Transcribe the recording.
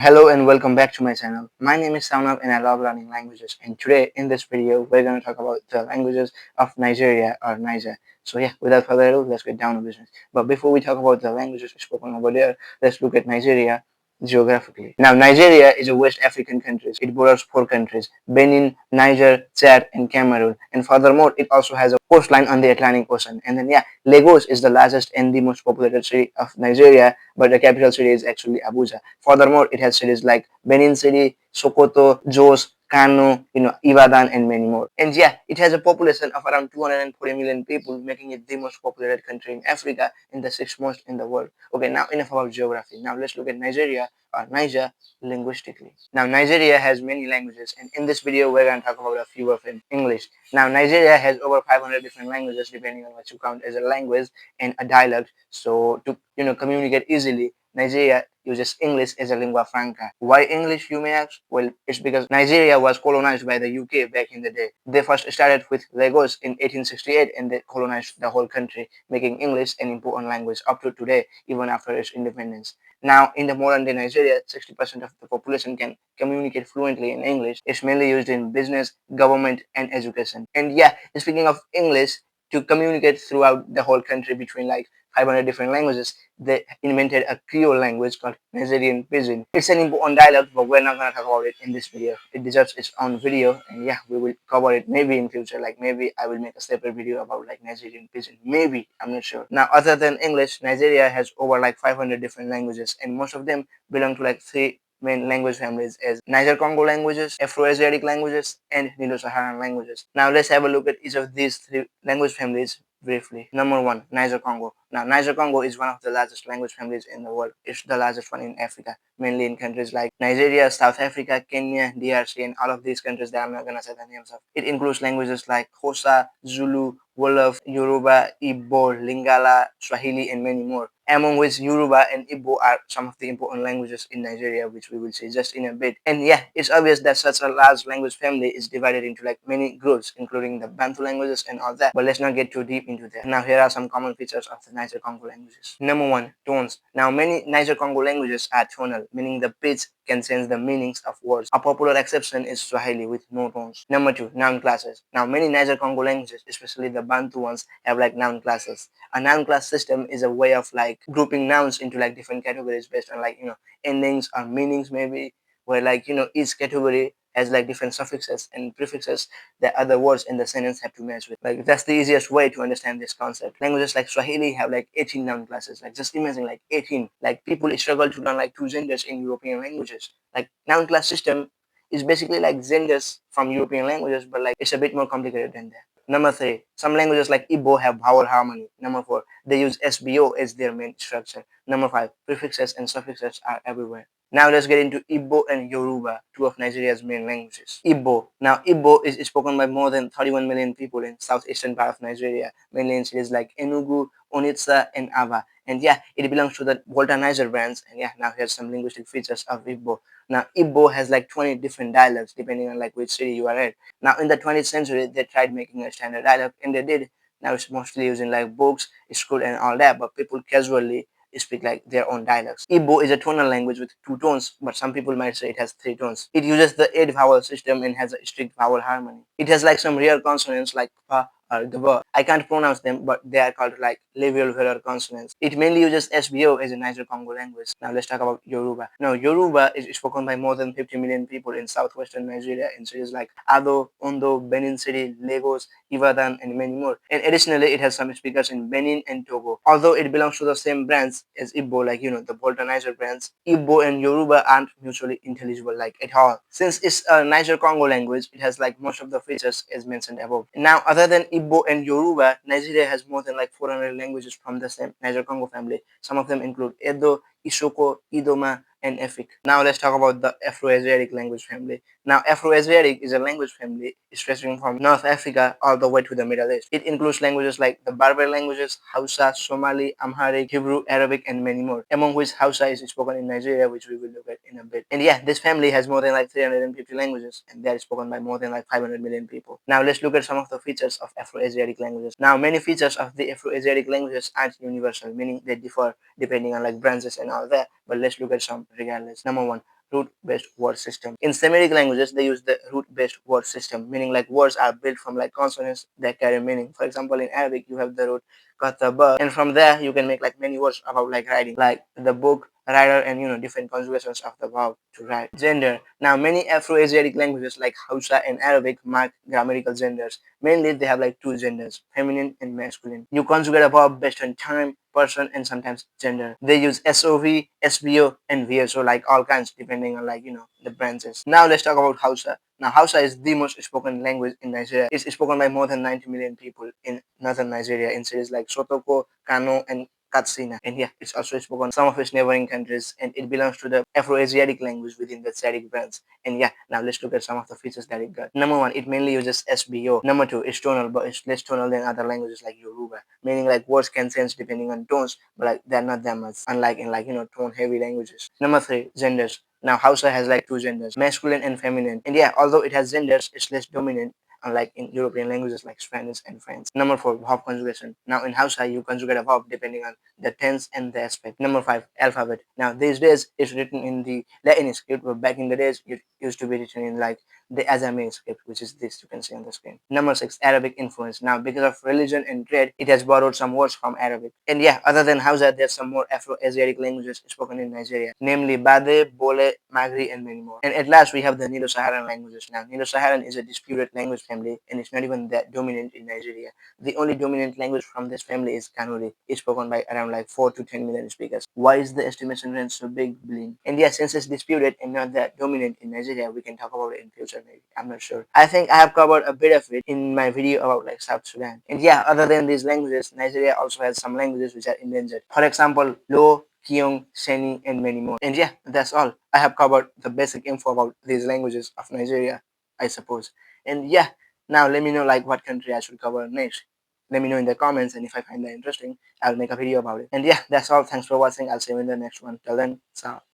Hello and welcome back to my channel. My name is Saunab and I love learning languages. And today in this video, we're going to talk about the languages of Nigeria or Niger. So yeah, without further ado, let's get down to business. But before we talk about the languages spoken over there, let's look at Nigeria geographically. Now, Nigeria is a West African country. It borders four countries: Benin, Niger, Chad, and Cameroon. And furthermore, it also has a coastline on the Atlantic Ocean. And then yeah, Lagos is the largest and the most populated city of Nigeria, but the capital city is actually Abuja. Furthermore, it has cities like Benin City, Sokoto, Jos, Kano, Ibadan, and many more. And yeah, it has a population of around 240 million people, making it the most populated country in Africa and the sixth most in the world. Okay, now enough about geography. Now let's look at Nigeria or Niger linguistically. Now Nigeria has many languages, and in this video we're going to talk about a few of them. English. Now Nigeria has over 500 different languages, depending on what you count as a language and a dialect. So to communicate easily, Nigeria uses English as a lingua franca. Why English, you may ask? Well, it's because Nigeria was colonized by the UK back in the day. They first started with Lagos in 1868 and they colonized the whole country, making English an important language up to today, even after its independence. Now, in the modern day Nigeria, 60% of the population can communicate fluently in English. It's mainly used in business, government, and education. And yeah, speaking of English, to communicate throughout the whole country between like 500 different languages, they invented a Creole language called Nigerian Pidgin. It's an important dialect, but we're not going to talk about it in this video. It deserves its own video, and yeah, we will cover it maybe in future. Like maybe I will make a separate video about like Nigerian Pidgin. Maybe, I'm not sure. Now, other than English, Nigeria has over like 500 different languages, and most of them belong to like three main language families as Niger-Congo languages, Afro-Asiatic languages, and Indo-Saharan languages. Now let's have a look at each of these three language families briefly. Number one, Niger-Congo. Now, Niger-Congo is one of the largest language families in the world. It's the largest one in Africa, mainly in countries like Nigeria, South Africa, Kenya, DRC, and all of these countries that I'm not gonna say the names of. It includes languages like Xhosa, Zulu, Wolof, Yoruba, Igbo, Lingala, Swahili, and many more. Among which Yoruba and Igbo are some of the important languages in Nigeria, which we will see just in a bit. And yeah, it's obvious that such a large language family is divided into like many groups, including the Bantu languages and all that. But let's not get too deep into that. Now, here are some common features of the Niger-Congo languages. Number one, tones. Now, many Niger-Congo languages are tonal, meaning the pitch can change the meanings of words. A popular exception is Swahili with no tones. Number two, noun classes. Now, many Niger-Congo languages, especially the Bantu ones, have like noun classes. A noun class system is a way of like grouping nouns into like different categories based on like endings or meanings maybe, where like each category has like different suffixes and prefixes that other words in the sentence have to match with. Like that's the easiest way to understand this concept. Languages like Swahili have like 18 noun classes. Like just imagine like 18. Like people struggle to learn like two genders in European languages. Like noun class system is basically like genders from European languages, but like it's a bit more complicated than that. Number three, some languages like Igbo have vowel harmony. Number four, they use SBO as their main structure. Number five, prefixes and suffixes are everywhere. Now let's get into Igbo and Yoruba, two of Nigeria's main languages. Igbo. Now Igbo is spoken by more than 31 million people in southeastern part of Nigeria, mainly in cities like Enugu, Onitsha, and Aba. And yeah, it belongs to the Volta Niger brands. And yeah, now here's some linguistic features of Igbo. Now Igbo has like 20 different dialects depending on like which city you are at. Now in the 20th century, they tried making a standard dialect, and they did. Now it's mostly used in like books, school, and all that, but people casually speak like their own dialects. Igbo is a tonal language with two tones, but some people might say it has three tones. It uses the 8 vowel system and has a strict vowel harmony. It has like some rare consonants like pa or gaba. I can't pronounce them, but they are called like labial velar consonants. It mainly uses SBO as a Niger-Congo language. Now let's talk about Yoruba. Now Yoruba is spoken by more than 50 million people in southwestern Nigeria in cities like Ado, Ondo, Benin City, Lagos, Ibadan, and many more. And additionally, it has some speakers in Benin and Togo. Although it belongs to the same brands as Igbo, like the Volta Niger brands, Igbo and Yoruba aren't mutually intelligible like at all. Since it's a Niger-Congo language, it has like most of the features as mentioned above. Now, other than Igbo and Yoruba, Nigeria has more than like 400 languages from the same Niger-Congo family. Some of them include Edo, Isoko, Idoma, and Efik. Now let's talk about the Afro-Asiatic language family. Now Afro-Asiatic is a language family stretching from North Africa all the way to the Middle East. It includes languages like the Berber languages, Hausa, Somali, Amharic, Hebrew, Arabic, and many more, among which Hausa is spoken in Nigeria, which we will look at in a bit. And yeah, this family has more than like 350 languages, and they are spoken by more than like 500 million people. Now let's look at some of the features of Afro-Asiatic languages. Now many features of the Afro-Asiatic languages aren't universal, meaning they differ depending on like branches and all that, but let's look at some regardless. Number one, root-based word system. In Semitic languages, they use the root-based word system, meaning like words are built from like consonants that carry meaning. For example, in Arabic, you have the root kataba, and from there you can make like many words about like writing, like the book, writer, and different conjugations of the verb to write. Gender. Now, many Afro-Asiatic languages like Hausa and Arabic mark grammatical genders. Mainly, they have like two genders, feminine and masculine. You conjugate a verb based on time, person, and sometimes gender. They use SOV, SVO, and VSO, like all kinds, depending on like the branches. Now let's talk about Hausa. Now Hausa is the most spoken language in Nigeria. It's spoken by more than 90 million people in northern Nigeria in cities like Sotoko, Kano, and Katsina. And yeah, it's also spoken some of its neighboring countries, and it belongs to the Afro-Asiatic language within the Sadic branch. And yeah, now let's look at some of the features that it got. Number one, it mainly uses SBO. Number two, it's tonal, but it's less tonal than other languages like Yoruba, meaning like words can change depending on tones, but like they're not that much, unlike in like tone heavy languages. Number three, genders. Now Hausa has like two genders, masculine and feminine. And yeah, although it has genders, it's less dominant, unlike in European languages like Spanish and French. Number four, verb conjugation. Now in Hausa, you conjugate a verb depending on the tense and the aspect. Number five, alphabet. Now these days it's written in the Latin script, but back in the days it used to be written in like the Azami script, which is this you can see on the screen. Number six, Arabic influence. Now because of religion and trade, it has borrowed some words from Arabic. And yeah, other than Hausa, there's some more Afro-Asiatic languages spoken in Nigeria, namely Bade, Bole, Magri, and many more. And at last, we have the Nilo-Saharan languages. Now, Nilo-Saharan is a disputed language family, and it's not even that dominant in Nigeria. The only dominant language from this family is Kanuri. It's spoken by around like 4 to 10 million speakers. Why is the estimation range so big, Blin? And yeah, since it's disputed and not that dominant in Nigeria, we can talk about it in future maybe. I'm not sure. I think I have covered a bit of it in my video about like South Sudan. And yeah, other than these languages, Nigeria also has some languages which are endangered. For example, Lo, Kyung, Seni, and many more. And yeah, that's all. I have covered the basic info about these languages of Nigeria, I suppose. And yeah, now let me know like what country I should cover next. Let me know in the comments, and if I find that interesting, I'll make a video about it. And yeah, that's all. Thanks for watching. I'll see you in the next one. Till then, ciao.